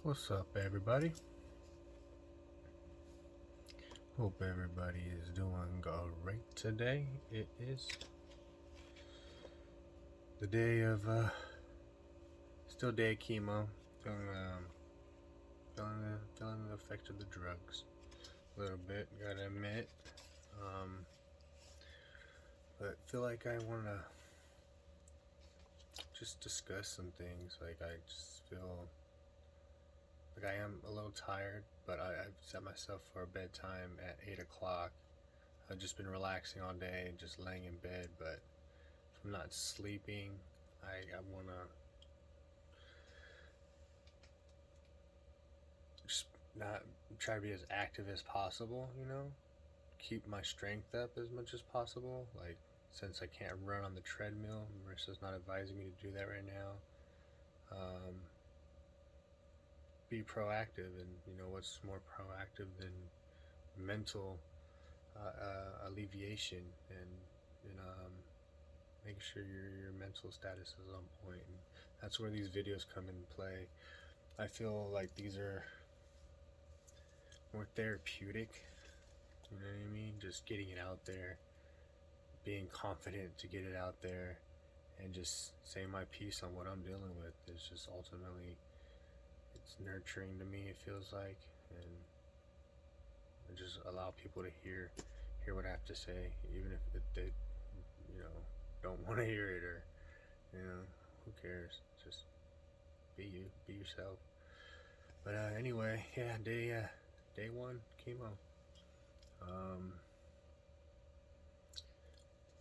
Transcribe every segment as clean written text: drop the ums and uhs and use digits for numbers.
What's up, everybody? Hope everybody is doing great today. It is the day of still day of chemo. Feeling feeling the effect of the drugs a little bit. Gotta admit, but feel like I want to just discuss some things. Like I just feel like I am a little tired, but I've set myself for a bedtime at 8 o'clock. I've just been relaxing all day, just laying in bed, but if I'm not sleeping, I want to just not try to be as active as possible, keep my strength up as much as possible. Like, since I can't run on the treadmill, Marissa's not advising me to do that right now. Be proactive, and what's more proactive than mental alleviation and making sure your mental status is on point. And that's where these videos come into play. I feel like these are more therapeutic. You know what I mean? Just getting it out there, being confident to get it out there, and just saying my piece on what I'm dealing with is just ultimately, it's nurturing to me. It feels like, and I just allow people to hear what I have to say, even if they, don't want to hear it, or who cares? Just be you, be yourself. But anyway, yeah, day one chemo.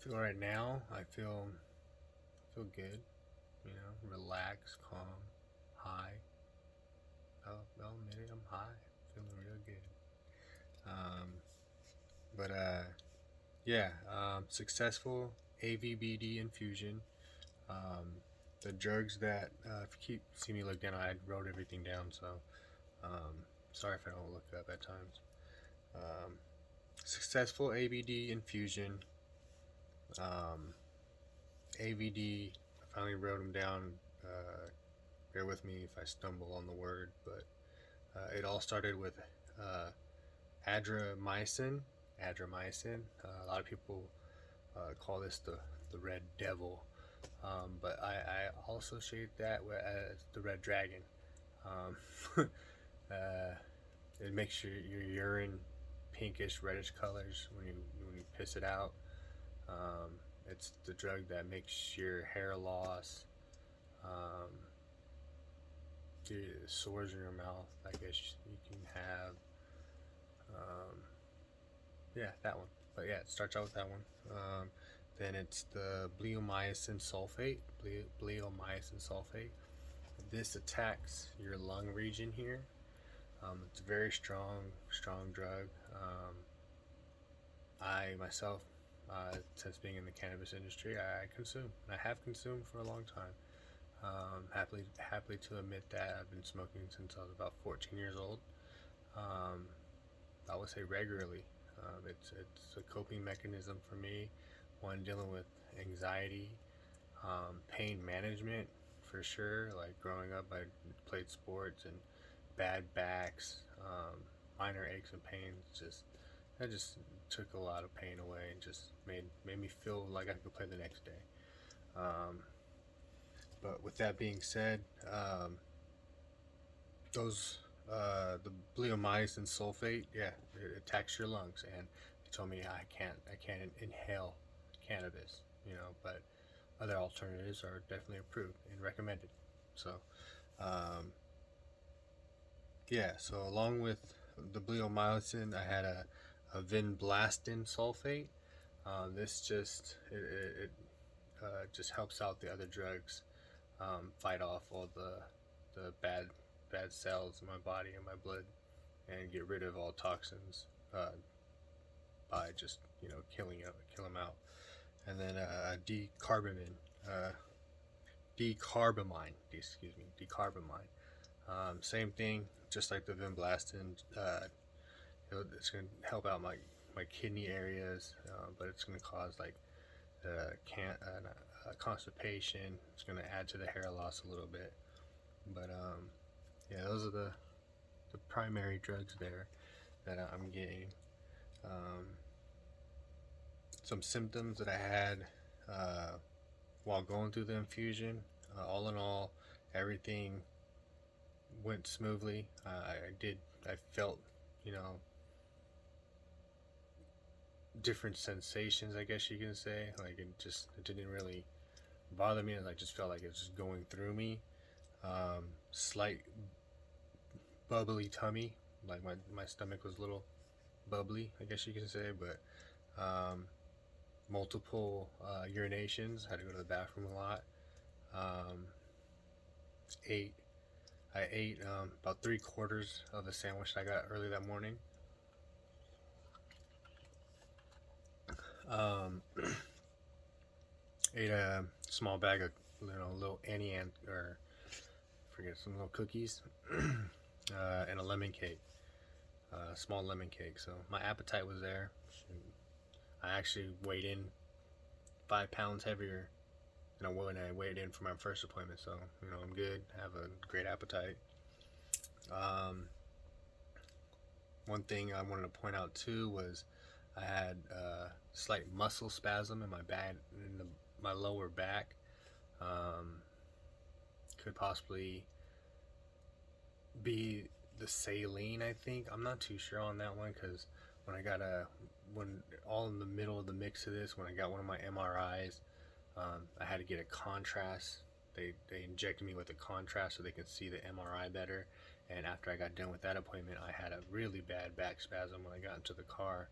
Feel right now, I feel good. Relaxed, calm, high. I'll admit it, I'm high, feeling real good. But yeah, successful AVBD infusion. Um, the drugs that if you see me look down, I wrote everything down, so sorry if I don't look up at times. Um, Successful AVD infusion. Um, AVD, I finally wrote them down. Bear with me if I stumble on the word, but it all started with uh, adramycin. Adramycin. A lot of people call this the Red Devil, but I also associate that as the Red Dragon. Um, uh, it makes your urine pinkish, reddish colors when you piss it out. Um, it's the drug that makes your hair loss, um, sores in your mouth, I guess you can have. Um, yeah, that one. But yeah, it starts out with that one. Then it's the bleomycin sulfate. Bleomycin sulfate. This attacks your lung region here. It's a very strong drug. I myself, since being in the cannabis industry, I consume. I have consumed for a long time. Happily to admit that I've been smoking since I was about 14 years old. Um, I would say regularly. It's a coping mechanism for me. One, dealing with anxiety, pain management for sure. Like growing up, I played sports and bad backs, minor aches and pains. That just took a lot of pain away and just made me feel like I could play the next day. Um, but with that being said, those the bleomycin sulfate, yeah, it attacks your lungs, and they told me I can't inhale cannabis, but other alternatives are definitely approved and recommended. So, um, yeah, so along with the bleomycin, I had a vinblastin sulfate. This just helps out the other drugs, fight off all the bad cells in my body and my blood, and get rid of all toxins by just kill them out. And then decarbamine, uh, decarbamine. Same thing, just like the vinblastin. It's going to help out my kidney areas, but it's going to cause like constipation. It's going to add to the hair loss a little bit, but yeah, those are the primary drugs there that I'm getting. Um, some symptoms that I had uh, while going through the infusion. All in all, everything went smoothly. I felt, you know, different sensations, I guess you can say. Like it didn't really bother me. I just felt like it was just going through me. Slight bubbly tummy, like my stomach was a little bubbly, I guess you can say, but multiple urinations. Had to go to the bathroom a lot. Um, ate I ate about 3/4 of a sandwich I got early that morning. Um, ate a small bag of little Annie Ann or forget some little cookies and a lemon cake, small lemon cake. So my appetite was there. I actually weighed in 5 pounds heavier than when I weighed in for my first appointment. So I'm good. I have a great appetite. Um, One thing I wanted to point out too was I had slight muscle spasm in my back, my lower back. Um, could possibly be the saline. I think I'm not too sure on that one because when I got when all in the middle of the mix of this, when I got one of my MRIs, I had to get a contrast. They injected me with a contrast so they could see the MRI better. And after I got done with that appointment, I had a really bad back spasm when I got into the car.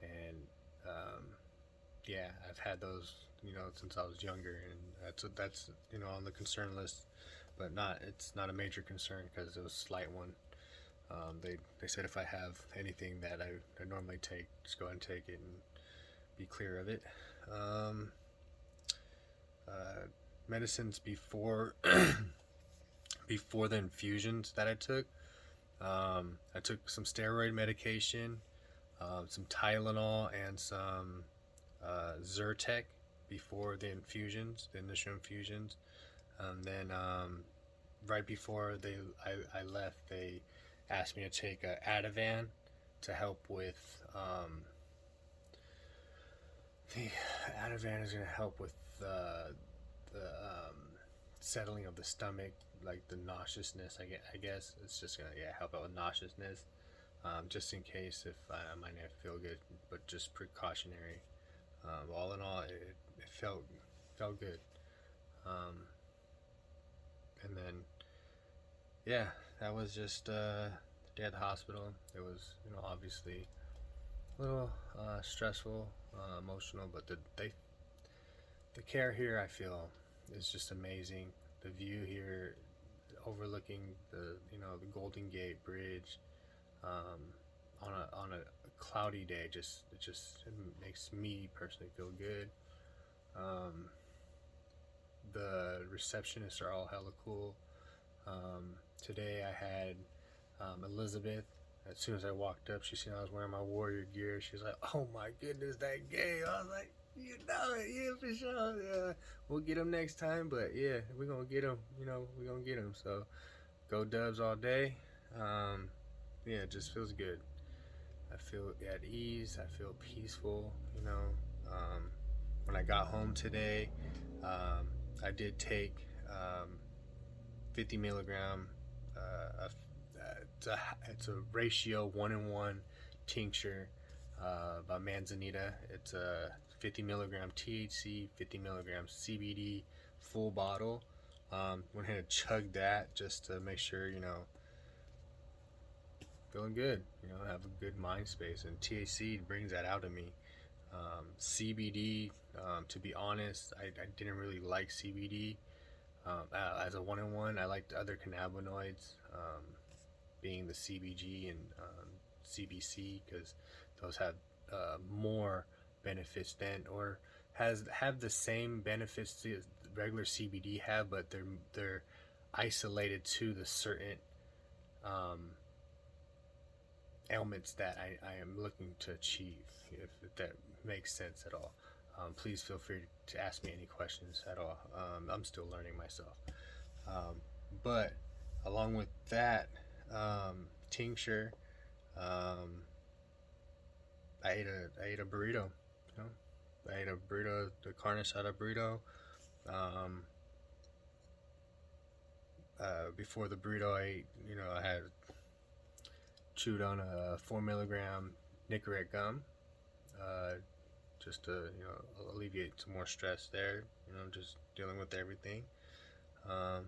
And yeah, I've had those since I was younger, and that's on the concern list, but it's not a major concern because it was a slight one. They said if I have anything that I normally take, just go ahead and take it and be clear of it. Um, Medicines before before the infusions that I took. I took some steroid medication, some Tylenol, and some Zyrtec before the infusions, the initial infusions. Then right before I left, they asked me to take a Ativan to help with the Ativan is going to help with the settling of the stomach, like the nauseousness. I guess it's just gonna help out with nauseousness, just in case if I might not feel good, but just precautionary. All in all, it felt good. Um, and then yeah, that was just the day at the hospital. It was obviously a little stressful, emotional, but the care here I feel is just amazing. The view here, overlooking the Golden Gate Bridge, on a cloudy day, it makes me personally feel good. Um, the receptionists are all hella cool. Today I had Elizabeth. As soon as I walked up, she seen I was wearing my warrior gear. She's like, "Oh my goodness, that gay!" I was like, "You know it, yeah, for sure. Yeah, we'll get him next time, but yeah, we're gonna get him. We're gonna get him." So, go Dubs all day. Yeah, it just feels good. I feel at ease. I feel peaceful. When I got home today, I did take 50 milligram. It's a ratio 1-in-1 tincture by Manzanita. It's a 50 milligram THC, 50 milligrams CBD, full bottle. Went ahead and chugged that just to make sure feeling good. Have a good mind space, and THC brings that out of me. CBD, to be honest, I didn't really like CBD. As a 1-in-1, I liked other cannabinoids, being the CBG and CBC, because those have more benefits than, or have the same benefits the regular CBD have, but they're isolated to the certain ailments that I am looking to achieve. If that makes sense at all. Please feel free to ask me any questions at all. I'm still learning myself. But along with that tincture, I ate a burrito. You know, I ate a burrito, the carne asada burrito. Um, Before the burrito, I had chewed on a 4 milligram Nicorette gum, uh, just to alleviate some more stress there. Just dealing with everything. Um,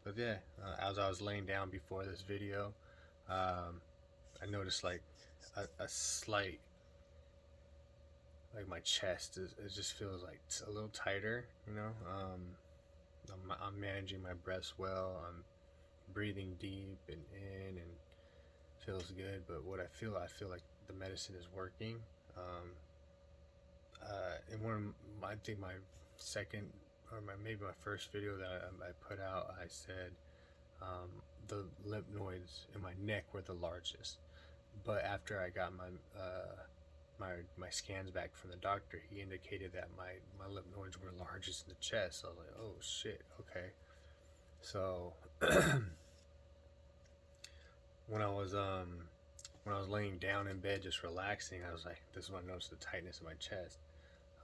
but yeah, as I was laying down before this video, um, I noticed like a slight, like my chest it just feels like a little tighter. I'm managing my breaths well. I'm breathing deep and in, and feels good. But I feel like the medicine is working. Um, in one of I think my second or maybe my first video that I put out, I said the lymph nodes in my neck were the largest. But after I got my scans back from the doctor, he indicated that my lymph nodes were largest in the chest. So I was like, oh shit, okay. So when I was laying down in bed just relaxing, I was like, this is when I noticed the tightness in my chest.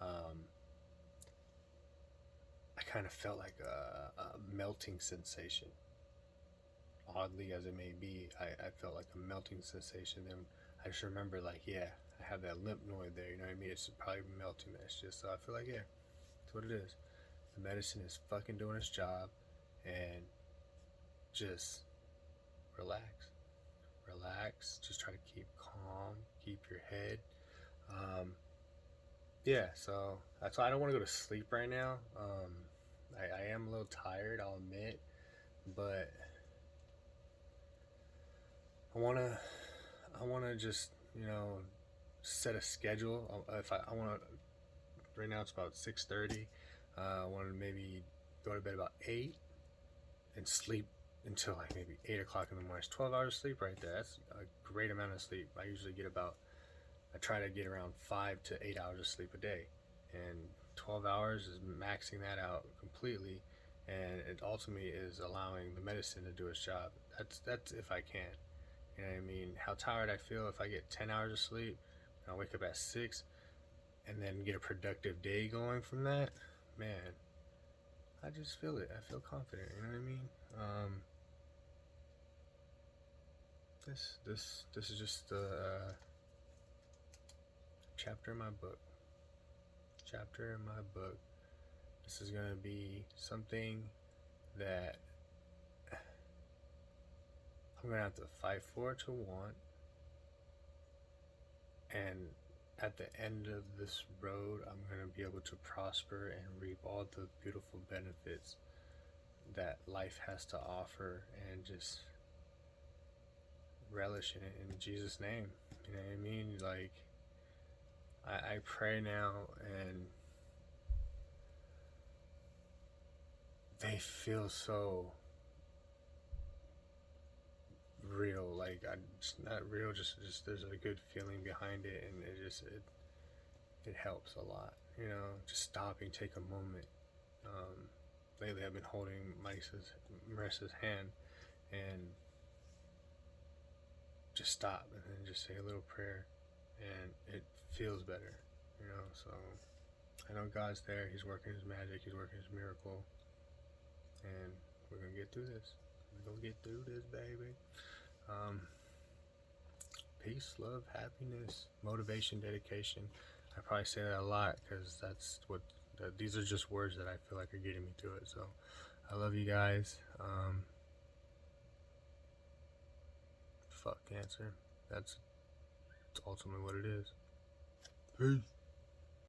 Um, I kind of felt like a melting sensation. Oddly as it may be, I felt like a melting sensation. Then I just remember, like, yeah, I have that lymph node there. You know what I mean? It's probably melting. It's just so I feel like, yeah, that's what it is. The medicine is fucking doing its job, and just relax, relax. Just try to keep calm, keep your head. Um, yeah, so that's why I don't want to go to sleep right now. I am a little tired, I'll admit, but I wanna just set a schedule. If I want to, right now it's about 6:30. I want to maybe go to bed about 8 and sleep until like maybe 8 o'clock in the morning. It's 12 hours of sleep right there. That's a great amount of sleep. I try to get around 5 to 8 hours of sleep a day, and 12 hours is maxing that out completely, and it ultimately is allowing the medicine to do its job. That's if I can. You know what I mean? How tired I feel if I get 10 hours of sleep, and I wake up at 6, and then get a productive day going from that. Man, I just feel it. I feel confident. You know what I mean? This is just a chapter in my book. Chapter in my book. This is gonna be something that I'm gonna have to fight for to want, and at the end of this road, I'm gonna be able to prosper and reap all the beautiful benefits that life has to offer, and just relish in it in Jesus' name. You know what I mean? Like, I pray now, and they feel so real. Like, just not real, just there's a good feeling behind it, and it helps a lot. Just stopping, take a moment. Lately, I've been holding Marissa's hand, and just stop, and then just say a little prayer, and it feels better. So I know God's there. He's working His magic. He's working His miracle, and we're gonna get through this. We're gonna get through this, baby. Peace, love, happiness, motivation, dedication. I probably say that a lot because these are just words that I feel like are getting me through it. So I love you guys. Fuck cancer. That's ultimately what it is. Peace.